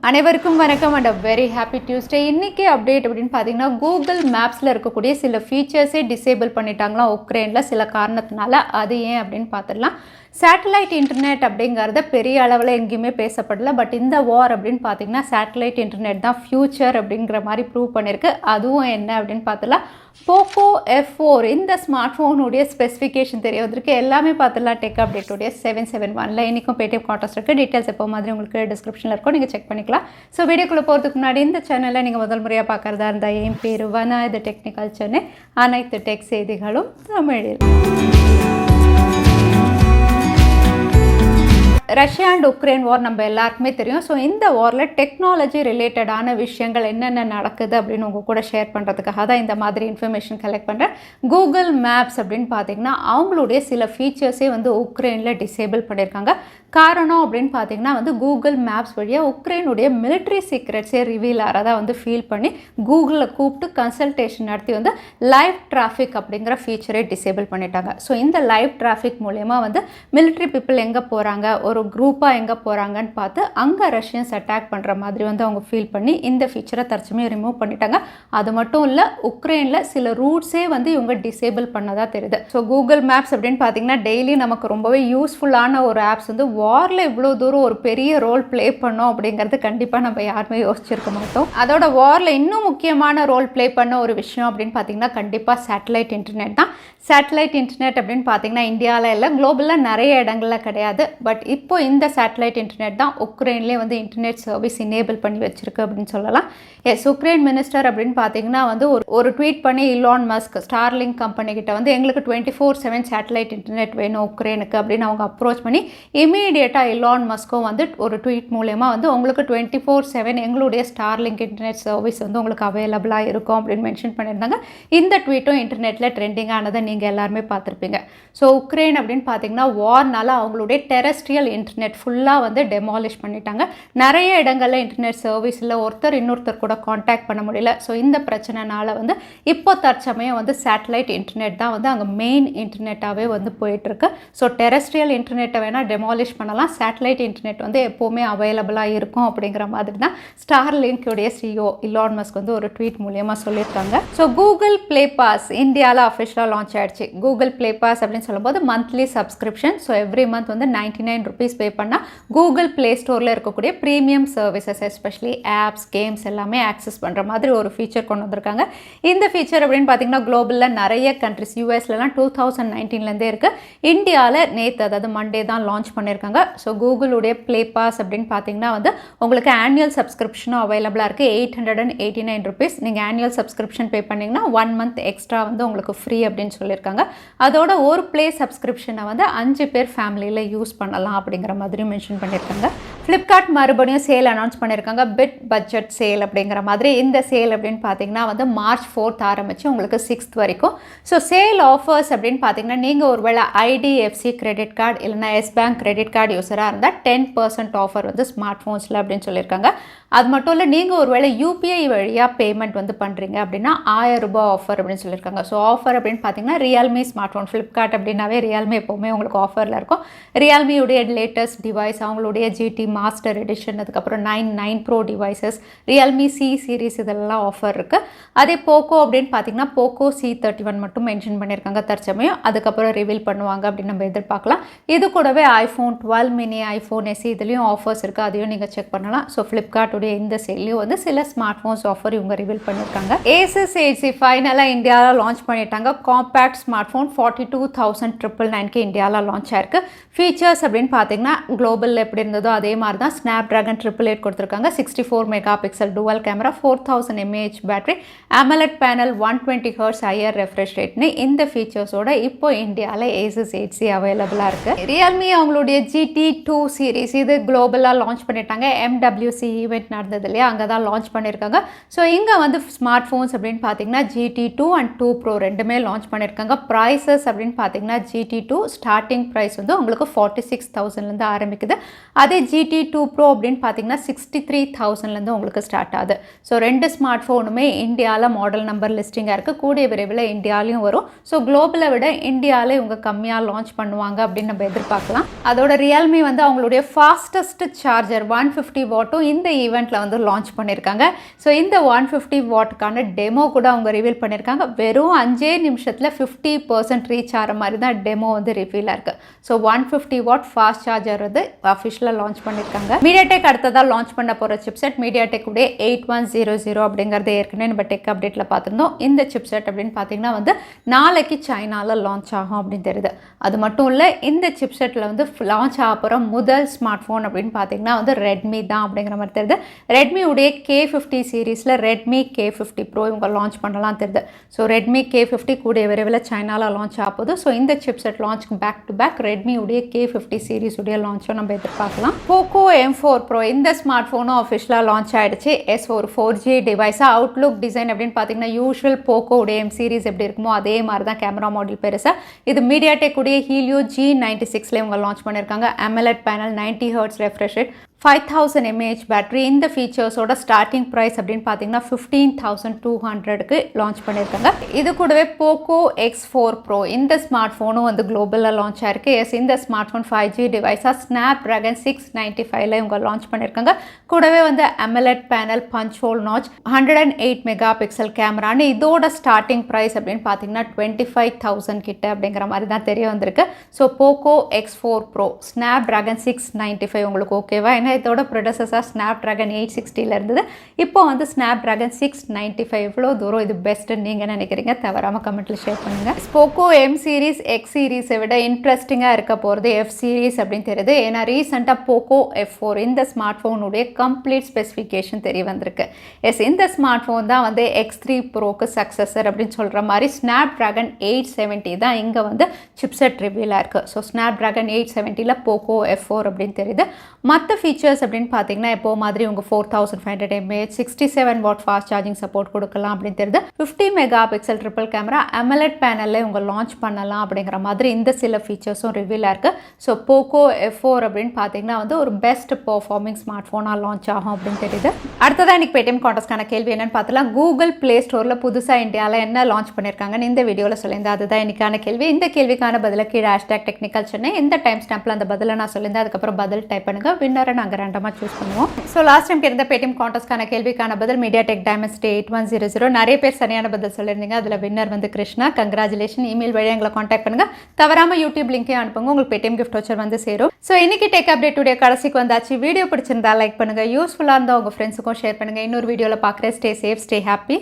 அனைவருக்கும் வணக்கம் and very happy Tuesday. இன்றைக்கி அப்டேட் அப்படின்னு பார்த்தீங்கன்னா, கூகுள் மேப்ஸில் இருக்கக்கூடிய சில ஃபீச்சர்ஸே டிசேபிள் பண்ணிட்டாங்களாம் உக்ரைனில் சில காரணத்தினால. அது ஏன் அப்படின்னு பார்த்துடலாம். சேட்டலைட் இன்டர்நெட் அப்படிங்கிறத பெரிய அளவில் எங்கேயுமே பேசப்படல. பட் இந்த வார் அப்படின்னு பார்த்தீங்கன்னா சேட்டலைட் இன்டர்நெட் தான் ஃப்யூச்சர் அப்படிங்கிற மாதிரி ப்ரூவ் பண்ணியிருக்கு. அதுவும் என்ன அப்படின்னு பார்த்துலாம். போக்கோ F4 இந்த ஸ்மார்ட் ஃபோனுடைய ஸ்பெசிஃபிகேஷன் தெரிய வந்திருக்கு. எல்லாமே பார்த்துலாம் டெக் அப்டேட்டுடைய 771 இன்றைக்கும் பேடிஎம் கான்டாஸ்ட் இருக்குது. டீட்டெயில்ஸ் எப்போ மாதிரி உங்களுக்கு டிஸ்கிரிப்ஷனில் இருக்கும், நீங்கள் செக் பண்ணிக்கலாம். ஸோ வீடியோக்குள்ளே போகிறதுக்கு முன்னாடி இந்த சேனலில் நீங்கள் முதல் முறையாக பார்க்குறதா இருந்தால் என் பேர் வனா, இது டெக்னிக்கல் சென்னை. அனைத்து டெக் செய்திகளும் தமிழில். ரஷ்யா அண்ட் உக்ரைன் வார் நம்ம எல்லாருக்குமே தெரியும். ஸோ இந்த வாரில் டெக்னாலஜி ரிலேட்டடான விஷயங்கள் என்னென்ன நடக்குது அப்படின்னு உங்கள் கூட ஷேர் பண்ணுறதுக்காக தான் இந்த மாதிரி இன்ஃபர்மேஷன் கலெக்ட் பண்ணுறேன். கூகுள் மேப்ஸ் அப்படின்னு பார்த்தீங்கன்னா அவங்களுடைய சில ஃபீச்சர்ஸே உக்ரைனில் டிசேபிள் பண்ணியிருக்காங்க. காரணம் அப்படின்னு பார்த்தீங்கன்னா கூகுள் மேப்ஸ் வழியாக உக்ரைனுடைய மிலிட்ரி சீக்ரெட்ஸே ரிவீல் ஆகிறதா ஃபீல் பண்ணி கூகுளில் கூப்பிட்டு கன்சல்டேஷன் நடத்தி லைவ் டிராஃபிக் அப்படிங்கிற ஃபீச்சரே டிசேபிள் பண்ணிட்டாங்க. ஸோ இந்த லைவ் டிராஃபிக் மூலயமா மிலிட்ரி பீப்புள் எங்கே போகிறாங்க, ஒரு குரூப்பாக எங்கே போகிறாங்கன்னு பார்த்து அங்கே ரஷ்யன்ஸ் அட்டாக் பண்ணுற மாதிரி அவங்க ஃபீல் பண்ணி இந்த ஃபீச்சரை தற்சமயம் ரிமூவ் பண்ணிட்டாங்க. அது மட்டும் இல்லை, உக்ரைனில் சில ரூட்ஸே இவங்க டிசேபிள் பண்ணதாக தெரியுது. ஸோ கூகுள் மேப்ஸ் அப்படின்னு பார்த்தீங்கன்னா டெய்லி நமக்கு ரொம்பவே யூஸ்ஃபுல்லான ஒரு ஆப்ஸ் வாரில் இவ்வளோ தூரம் ஒரு பெரிய ரோல் ப்ளே பண்ணோம் அப்படிங்கிறது கண்டிப்பாக நம்ம யாருமே யோசிச்சிருக்க மாட்டோம். அதோட வாரில் இன்னும் முக்கியமான ரோல் ப்ளே பண்ண ஒரு விஷயம் அப்படின்னு பார்த்தீங்கன்னா கண்டிப்பாக சேட்டலைட் இன்டர்நெட் தான். சேட்டலைட் இன்டர்நெட் அப்படின்னு பார்த்தீங்கன்னா இந்தியாவில் இல்லை, குளோபலில் நிறைய இடங்களில் கிடையாது. பட் இப்போ இந்த சேட்டலைட் இன்டர்நெட் தான் உக்ரைன்லேயே இன்டர்நெட் சர்வீஸ் எனேபிள் பண்ணி வச்சிருக்கு அப்படின்னு சொல்லலாம். எஸ், உக்ரைன் மினிஸ்டர் அப்படின்னு பார்த்தீங்கன்னா ஒரு ட்வீட் பண்ணி இலான் மஸ்க் ஸ்டார்லிங்க் கம்பெனி கிட்ட எங்களுக்கு 24/7 சேட்டலைட் இன்டர்நெட் வேணும் உக்ரைனுக்கு அப்படின்னு அவங்க அப்ரோச் பண்ணி இமீடியட்டாக இலான் மஸ்க்கும் ஒரு ட்வீட் மூலயமா உங்களுக்கு 24/7 எங்களுடைய ஸ்டார்லிங்க் இன்டர்நெட் சர்வீஸ் உங்களுக்கு அவைலபிளாக இருக்கும் அப்படின்னு மென்ஷன் பண்ணியிருந்தாங்க. இந்த ட்வீட்டும் இன்டர்நெட்டில் ட்ரெண்டிங் ஆனதை நீங்கள் எல்லாருமே பார்த்துருப்பீங்க. ஸோ உக்ரைன் அப்படின்னு பார்த்தீங்கன்னா வார்னால அவங்களுடைய டெரஸ்ட்ரியல் இன்டர்நெட் ஃபுல்லாக டெமாலிஷ் பண்ணிட்டாங்க. நிறைய இடங்களில் இன்டர்நெட் சர்வீஸ் இல்லை, ஒருத்தர் இன்னொருத்தர் கூட காண்டாக்ட் பண்ண முடியல. ஸோ இந்த பிரச்சனைனால இப்போ தற்சமயம் சேட்டலைட் இன்டர்நெட் தான் அங்கே மெயின் இன்டர்நெட்டாகவே போயிட்டுருக்கு. ஸோ டெரஸ்ட்ரியல் இன்டர்நெட்டை வேணால் டெமாலிஷ் பண்ணலாம், சேட்டலைட் இன்டர்நெட் எப்போவுமே அவைலபிளாக இருக்கும் அப்படிங்கிற மாதிரி தான் ஸ்டார்லிங்க்குடைய சிஇஓ இலான் மஸ்க் ஒரு ட்வீட் மூலியமாக சொல்லியிருக்காங்க. ஸோ கூகுள் ப்ளே பாஸ் இந்தியாவில் அஃபிஷியலாக லான்ச் ஆகிடுச்சு. கூகுள் ப்ளே பாஸ் அப்படின்னு சொல்லும்போது monthly subscription. So every month 99 rupees பே பண்ணால் கூகுள் ப்ளே ஸ்டோரில் இருக்கக்கூடிய premium services especially apps, games எல்லாமே ஆக்சஸ் பண்ணுற மாதிரி ஒரு ஃபீச்சர் கொண்டு வந்திருக்காங்க. இந்த ஃபீச்சர் அப்படின்னு பார்த்தீங்கன்னா குளோபலில் நிறைய கண்ட்ரிஸ், யூஎஸ்லலாம் 2019 இருக்குது. இந்தியாவில் நேற்று அதாவது மண்டே தான் லான்ச் பண்ணியிருக்காங்க. ஸோ கூகுளுடைய ப்ளே பாஸ் அப்படின்னு பார்த்தீங்கன்னா உங்களுக்கு ஆனுவல் சப்ஸ்கிரிப்ஷனும் அவைலபிளாக இருக்குது. 889 rupees. நீங்கள் ஆனுவல் சப்ஸ்கிரிப்ஷன் பே பண்ணிங்கன்னா 1 month எக்ஸ்ட்ரா உங்களுக்கு ஃப்ரீ அப்படின்னு சொல்லியிருக்காங்க. அதோட ஒரு ப்ளே சப்ஸ்கிரிப்ஷனை 5 பேர் ஃபேமிலியில் யூஸ் பண்ணலாம் அப்படிங்கிற மாதிரி மென்ஷன் பண்ணியிருக்காங்க. ஃப்ளிப்கார்ட் மறுபடியும் சேல் அனௌன்ஸ் பண்ணியிருக்காங்க. பிட் பட்ஜெட் சேல் அப்படிங்கிற மாதிரி. இந்த சேல் அப்படின்னு பார்த்தீங்கன்னா March 4th ஆரம்பித்து உங்களுக்கு 6th வரைக்கும். ஸோ சேல் ஆஃபர்ஸ் அப்படின்னு பார்த்தீங்கன்னா நீங்கள் ஒருவேளை ஐடிஎஃப்சி கிரெடிட் கார்டு இல்லைனா எஸ் பேங்க் கிரெடிட் கார்டு யூஸராக இருந்தால் 10% ஆஃபர் ஸ்மார்ட் ஃபோன்ஸில் அப்படின்னு சொல்லியிருக்காங்க. அது மட்டும் இல்லை, நீங்கள் ஒருவேளை யூபிஐ வழியாக பேமெண்ட் பண்ணுறீங்க அப்படின்னா 1000 ரூபாய் ஆஃபர் அப்படின்னு சொல்லியிருக்காங்க. ஸோ ஆஃபர் அப்படின்னு பார்த்தீங்கன்னா ரியல்மி ஸ்மார்ட் ஃபோன், ஃப்ளிப்கார்ட் அப்படின்னாவே ரியல்மி எப்போவுமே உங்களுக்கு ஆஃபரில் இருக்கும். ரியல்மியுடைய லேட்டஸ்ட் டிவைஸ், அவங்களுடைய GT மாஸ்டர் எடிஷன், அதுக்கப்புறம் 9 Pro devices, Realme C series இதெல்லாம் ஆஃபர் இருக்குது. அதே போக்கோ அப்படின்னு பார்த்தீங்கன்னா போக்கோ C31 மட்டும் மென்ஷன் பண்ணியிருக்காங்க தற்சமயம். அதுக்கப்புறம் ரிவீல் பண்ணுவாங்க அப்படின்னு நம்ம எதிர்பார்க்கலாம். இது கூடவே iPhone 12 mini, iPhone SE இதுலேயும் ஆஃபர்ஸ் இருக்குது. அதையும் நீங்கள் செக் பண்ணலாம். ஸோ ஃப்ளிப்கார்ட் இந்த சேல்லையும் சில ஸ்மார்ட் ஃபோன்ஸ் ஆஃபர் இவங்க ரிவீல் பண்ணியிருக்காங்க. Asus AC ஃபைனலாக இந்தியாவில் லான்ச் பண்ணிட்டாங்க. காம்பேக்ட் ஸ்மார்ட் ஃபோன் 42,999 இந்தியாவில் லான்ச் ஆயிருக்கு. ஃபீச்சர்ஸ் அப்படின்னு பார்த்தீங்கன்னா குளோபலில் எப்படி இருந்ததோ அதே மாதிரி தான். ஸ்னாப்ட்ராகன் 888 கொடுத்துருக்காங்க. 64 megapixel dual camera, 4000 mAh battery, AMOLED panel, 120 Hz higher refresh ரேட்னு இந்த ஃபீச்சர்ஸோட இப்போ இந்தியாவில் Asus AC அவைலபிளாக இருக்குது. ரியல்மி அவங்களுடைய GT2 சீரீஸ் இது குளோபலாக லான்ச் பண்ணிட்டாங்க. MWC ஈவெண்ட் நடந்தது இல்லையா, அங்கே தான் லான்ச் பண்ணியிருக்காங்க. ஸோ இங்கே ஸ்மார்ட் ஃபோன்ஸ் அப்படின்னு பார்த்தீங்கன்னா GT2 and 2 Pro ரெண்டுமே லான்ச் பண்ணியிருக்காங்க. ப்ரைஸஸ் அப்படின்னு பார்த்தீங்கன்னா GT2 ஸ்டார்டிங் ப்ரைஸ் உங்களுக்கு 46,000லேருந்து ஆரம்பிக்குது. அதே GT GT2 Pro அப்படின்னு பார்த்தீங்கன்னா 63,000லேருந்து உங்களுக்கு ஸ்டார்ட் ஆகுது. ஸோ 2 ஸ்மார்ட் ஃபோனுமே இந்தியாவில் மாடல் நம்பர் லிஸ்டிங்காக இருக்குது. கூடிய விரைவில் இந்தியாலையும் வரும். ஸோ குளோபலை விட இந்தியாவில் இவங்க கம்மியாக லான்ச் பண்ணுவாங்க அப்படின்னு நம்ம எதிர்பார்க்கலாம். அதோட ரியல்மி வந்து அவங்களுடைய ஃபாஸ்டஸ்ட் சார்ஜர் 150 வாட்டும் இந்த ஈவெண்ட்டில் வந்து லான்ச் பண்ணியிருக்காங்க. ஸோ இந்த 150 வாட்டுக்கான டெமோ கூட அவங்க ரிவீல் பண்ணியிருக்காங்க. வெறும் 5 நிமிஷத்தில் 50% ரீச் ஆகிற மாதிரி தான் டெமோ வந்து ரிவீலாக இருக்குது. ஸோ 150 வாட் ஃபாஸ்ட் சார்ஜர் வந்து அஃபிஷியலாக லான்ச் பண்ணியிருக்காங்க. மீடியாடெக் அடுத்ததாக லான்ச் பண்ண போகிற சிப்செட் மீடியாடெக் உடைய 8100 அப்படிங்கிறது ஏற்கனவே நம்ம டெக் அப்டேட்டில் பார்த்துருந்தோம். இந்த சிப்செட் அப்படின்னு பார்த்தீங்கன்னா வந்து நாளைக்கு சைனாவில் லான்ச் ஆகும் அப்படின்னு தெரியுது. அது மட்டும் இல்லை, இந்த சிப்செட்டில் வந்து லான்ச் ஆக போகிற முதல் ஸ்மார்ட் ஃபோன் அப்படின்னு பார்த்தீங்கன்னா வந்து ரெட்மி தான் அப்படிங்கிற மாதிரி தெரியுது. ரெட்மி உடைய K50 சீரீஸில் ரெட்மி K50 Pro இவங்க லான்ச் பண்ணலாம் தெரியுது. ஸோ ரெட்மி K50 கூடிய விரைவில் சைனாவில் லான்ச் ஆகுது. ஸோ இந்த சிப்செட் லான்ச்சுக்கு பேக் டு பேக் ரெட்மி உடைய K50 சீரீஸ் உடைய லான்ச்சும் நம்ம எதிர்பார்க்கலாம். Poco M4 Pro இந்த ஸ்மார்ட் ஃபோனும் அஃபிஷியலாக லான்ச் ஆகிடுச்சு. ஒரு 4G டிவைஸாக அவுட்லுக் டிசைன் அப்படின்னு பார்த்தீங்கன்னா யூஷுவல் போக்கோ உடைய M சீரீஸ் எப்படி இருக்குமோ அதே மாதிரி தான் கேமரா மாடல் பெருசாக. இது மீடியாடெக் உடைய ஹீலியோ G96 இவங்க லான்ச் பண்ணியிருக்காங்க. AMOLED panel, 90 Hz refresh rate, 5000 mAh battery. இந்த ஃபீச்சர்ஸோட ஸ்டார்டிங் ப்ரைஸ் அப்படின்னு பார்த்தீங்கன்னா 15,200க்கு லான்ச் பண்ணியிருக்காங்க. இது கூடவே Poco X4 Pro இந்த ஸ்மார்ட் ஃபோனும் வந்து குளோபலில் லான்ச் ஆயிருக்கு. இந்த ஸ்மார்ட் ஃபோன் 5G டிவைஸாக Snapdragon 695 இவங்க லான்ச் பண்ணியிருக்காங்க. கூடவே வந்து AMOLED panel, punch hole notch, 108 megapixel கேமரான்னு இதோட ஸ்டார்டிங் ப்ரைஸ் அப்படின்னு பார்த்தீங்கன்னா 25,000 கிட்ட அப்படிங்கிற மாதிரி தான் தெரிய வந்திருக்கு. So Poco X4 Pro Snapdragon 695 உங்களுக்கு ஓகேவா? இதோட ப்ரொடெசஸாக Snapdragon 860 இருந்தது. இப்போ வந்து Snapdragon 695 எவ்வளோ தூரம் இது பெஸ்ட்டுன்னு நீங்கள் நினைக்கிறீங்க? தவறாமல் கமெண்ட்டில் ஷேர் பண்ணுங்கள். Poco M சீரீஸ் X சீரீஸை விட இன்ட்ரெஸ்டிங்காக இருக்க போகிறது F சீரீஸ் அப்படின்னு தெரியுது. ஏன்னா ரீசெண்டாக Poco F4 இந்த ஸ்மார்ட் ஃபோனுடைய கம்ப்ளீட் ஸ்பெசிஃபிகேஷன் தெரிய வந்திருக்கு. இந்த ஸ்மார்ட் ஃபோன் தான் வந்து X3 ப்ரோக்கு சக்ஸஸர் அப்படின்னு சொல்கிற மாதிரி Snapdragon 870 தான் இங்கே வந்து சிப்செட் ரிவீலாக இருக்குது. ஸோ Snapdragon 870ல் Poco F4 அப்படின்னு தெரியுது. மற்ற ஃபீச்சர்ஸ் அப்படின்னு பார்த்தீங்கன்னா எப்போ மாதிரி உங்கள் 4500 mAh 67 watt fast charging support கொடுக்கலாம் அப்படின்னு தெரியுது. 50 mega pixel triple camera, AMOLED பேனலில் இவங்க லான்ச் பண்ணலாம் அப்படிங்கிற மாதிரி இந்த சில ஃபீச்சர்ஸும் ரிவீலாக இருக்குது. ஸோ Poco F4 அப்படின்னு பார்த்தீங்கன்னா வந்து ஒரு பெஸ்ட் பர்ஃபார்மிங் ஸ்மார்ட் ஃபோனாக லான்ச் ஆகும் அப்படின்னு தெரியுது. அடுத்ததான் இன்றைக்கி பேடிஎம் கான்டெஸ்ட்கான கேள்வி என்னன்னு பார்த்தலாம். கூகுள் ப்ளே ஸ்டோரில் புதுசாக இந்தியாவில் என்ன லான்ச் பண்ணியிருக்காங்கன்னு இந்த வீடியோவில் சொல்லியிருந்தேன். அதுதான் இன்றைக்கான கேள்வி. இந்த கேள்விக்கான பதிலை கீழே #Technical Chennai இந்த டைம் ஸ்டாம்பில் அந்த பதிலை நான் சொல்லியிருந்தேன். அதுக்கப்புறம் பதில் டைப் பண்ணுங்கள். வின்னரை நாங்கள் ரேண்டமாக சூஸ் பண்ணுவோம். ஸோ லாஸ்ட் டைம் கேட்ட பேடிஎம் கான்டெஸ்ட்கான கேள்விக்கான பதில் மீடியாடெக் டைமண்ட்ஸ்டே 8100. நிறைய பேர் சரியான பதில் சொல்லியிருந்தீங்க. அதில் வின்னர் வந்து கிருஷ்ணா. கங்க்ராச்சுலேஷன். இமெயில் வழியாக எங்களை காண்டாக்ட் பண்ணுங்கள். தவறாமல் யூடியூப் லிங்க்கையும் அனுப்புங்க. உங்களுக்கு பேடிஎம் கிஃப்ட் வச்சர் வந்து சேரும். ஸோ இன்னைக்கு டெக் அப்டேட்டுடைய கடைசிக்கு வந்தாச்சு. வீடியோ பிடிச்சிருந்தா லைக் பண்ணுங்கள். யூஸ்ஃபுல்லாக இருந்தால் உங்கள் ஃப்ரெண்ட்ஸுக்கும் ஷேர் பண்ணுங்கள். இன்னொரு வீடியோவில் பார்க்குறேன். Stay safe, stay happy.